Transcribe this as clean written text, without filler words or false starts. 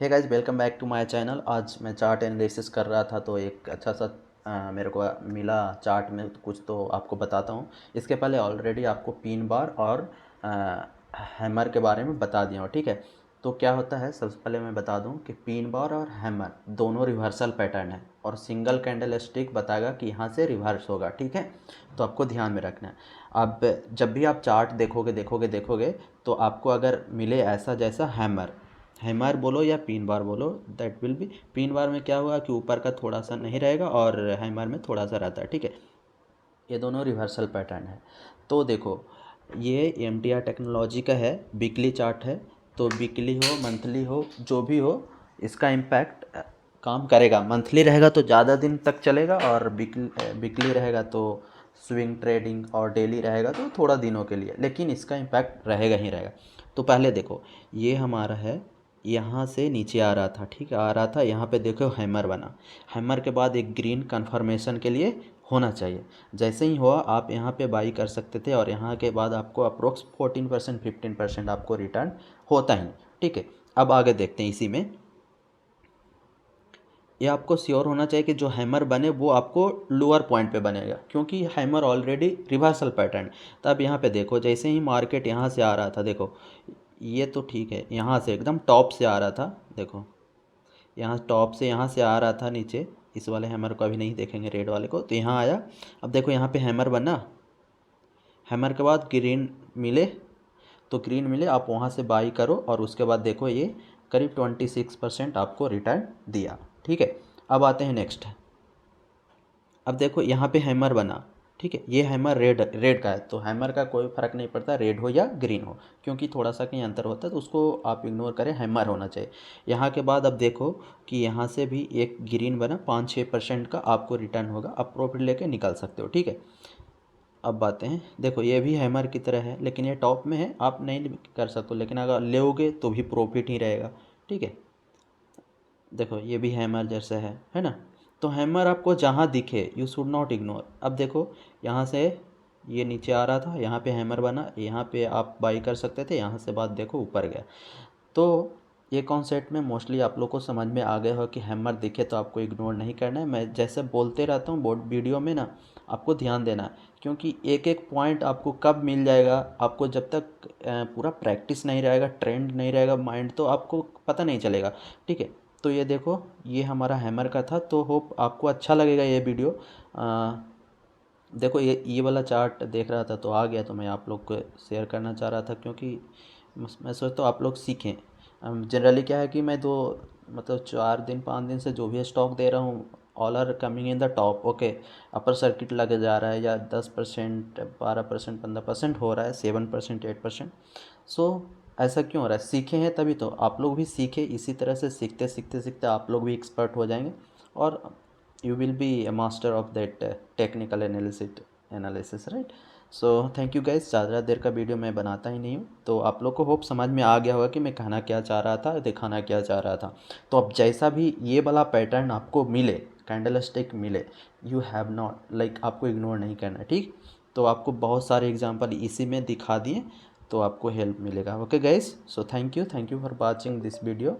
Hey guys, welcome back to my channel. आज मैं chart analysis कर रहा था तो एक अच्छा सा मेरे को मिला चार्ट में कुछ, तो आपको बताता हूँ। इसके पहले ऑलरेडी आपको पिन बार और हैमर के बारे में बता दिया हूँ, ठीक है। तो क्या होता है, सबसे पहले मैं बता दूँ कि पिन बार और हैमर दोनों रिवर्सल पैटर्न है और सिंगल कैंडल स्टिक बताएगा कि यहाँ से रिवर्स होगा, ठीक है। तो आपको ध्यान में रखना है। अब जब भी आप चार्ट देखोगे तो आपको अगर मिले ऐसा जैसा हैमर बोलो या पिन बार बोलो, that will be. Pin bar में क्या हुआ कि ऊपर का थोड़ा सा नहीं रहेगा और हैमर में थोड़ा सा रहता है, ठीक है। ये दोनों रिवर्सल पैटर्न है। तो देखो, ये एमटीआर टेक्नोलॉजी का है, वीकली चार्ट है। तो वीकली हो मंथली हो जो भी हो, इसका इम्पैक्ट काम करेगा। मंथली रहेगा तो ज़्यादा दिन तक चलेगा और वीकली रहेगा तो स्विंग ट्रेडिंग, और डेली रहेगा तो थोड़ा दिनों के लिए, लेकिन इसका इम्पैक्ट रहेगा ही रहेगा। तो पहले देखो, ये हमारा है, यहाँ से नीचे आ रहा था, ठीक है, आ रहा था। यहाँ पे देखो हैमर बना, हैमर के बाद एक ग्रीन कन्फर्मेशन के लिए होना चाहिए। जैसे ही हुआ आप यहाँ पे बाई कर सकते थे और यहाँ के बाद आपको अप्रोक्स 14% 15% आपको रिटर्न होता ही, ठीक है। अब आगे देखते हैं। इसी में ये आपको श्योर होना चाहिए कि जो हैमर बने वो आपको लोअर पॉइंट पे बनेगा, क्योंकि हैमर ऑलरेडी रिवर्सल पैटर्न। तब यहाँ पे देखो, जैसे ही मार्केट यहाँ से आ रहा था, देखो ये तो ठीक है, यहाँ से एकदम टॉप से आ रहा था, देखो यहाँ टॉप से यहाँ से आ रहा था नीचे। इस वाले हैमर को अभी नहीं देखेंगे, रेड वाले को। तो यहाँ आया, अब देखो यहाँ पे हैमर बना, हैमर के बाद ग्रीन मिले, तो ग्रीन मिले आप वहाँ से बाई करो और उसके बाद देखो ये करीब 26% आपको रिटर्न दिया, ठीक है। अब आते हैं नेक्स्ट। अब देखो यहाँ पे हैमर बना, ठीक है। ये हैमर रेड का है, तो हैमर का कोई फ़र्क नहीं पड़ता रेड हो या ग्रीन हो, क्योंकि थोड़ा सा कहीं अंतर होता है, तो उसको आप इग्नोर करें, हैमर होना चाहिए। यहाँ के बाद अब देखो कि यहाँ से भी एक ग्रीन बना, 5-6% का आपको रिटर्न होगा, आप प्रॉफिट लेके निकल सकते हो, ठीक है। अब बातें हैं, देखो ये भी हैमर की तरह है, लेकिन ये टॉप में है, आप नहीं कर सकते, लेकिन अगर लोगे तो भी प्रॉफिट ही रहेगा, ठीक है। देखो ये भी हैमर जैसा है ना। तो हैमर आपको जहाँ दिखे यू शुड नॉट इग्नोर। अब देखो यहाँ से ये नीचे आ रहा था, यहाँ पे हैमर बना, यहाँ पे आप बाई कर सकते थे, यहाँ से बात देखो ऊपर गया। तो ये कॉन्सेप्ट में मोस्टली आप लोग को समझ में आ गया हो कि हैमर दिखे तो आपको इग्नोर नहीं करना है। मैं जैसे बोलते रहता हूँ बोर्ड वीडियो में ना, आपको ध्यान देना है, क्योंकि एक एक पॉइंट आपको कब मिल जाएगा, आपको जब तक पूरा प्रैक्टिस नहीं रहेगा, ट्रेंड नहीं रहेगा माइंड, तो आपको पता नहीं चलेगा, ठीक है। तो ये देखो, ये हमारा हैमर का था। तो होप आपको अच्छा लगेगा ये वीडियो। देखो ये वाला चार्ट देख रहा था तो आ गया, तो मैं आप लोग को शेयर करना चाह रहा था, क्योंकि मैं सोचता हूँ आप लोग सीखें। जनरली क्या है कि मैं दो मतलब 4 दिन 5 दिन से जो भी स्टॉक दे रहा हूँ, all are coming in the top, okay. Upper circuit लगे जा रहा है, या 10% 12% 15% हो रहा है, 7% 8%। सो ऐसा क्यों हो रहा है? सीखे हैं तभी तो। आप लोग भी सीखे, इसी तरह से सीखते सीखते सीखते आप लोग भी एक्सपर्ट हो जाएंगे, और you will be a master of that technical analysis, right? So thank you guys. ज़्यादा देर का वीडियो मैं बनाता ही नहीं हूँ, तो आप लोग को होप समझ में आ गया होगा कि मैं कहना क्या चाह रहा था, दिखाना क्या चाह रहा था। तो अब जैसा भी ये वाला पैटर्न आपको मिले, कैंडल स्टिक मिले, यू हैव नॉट लाइक आपको इग्नोर नहीं करना, ठीक। तो आपको बहुत सारे एग्जांपल इसी में दिखा दिए, तो आपको हेल्प मिलेगा, okay guys. So thank you for watching this video.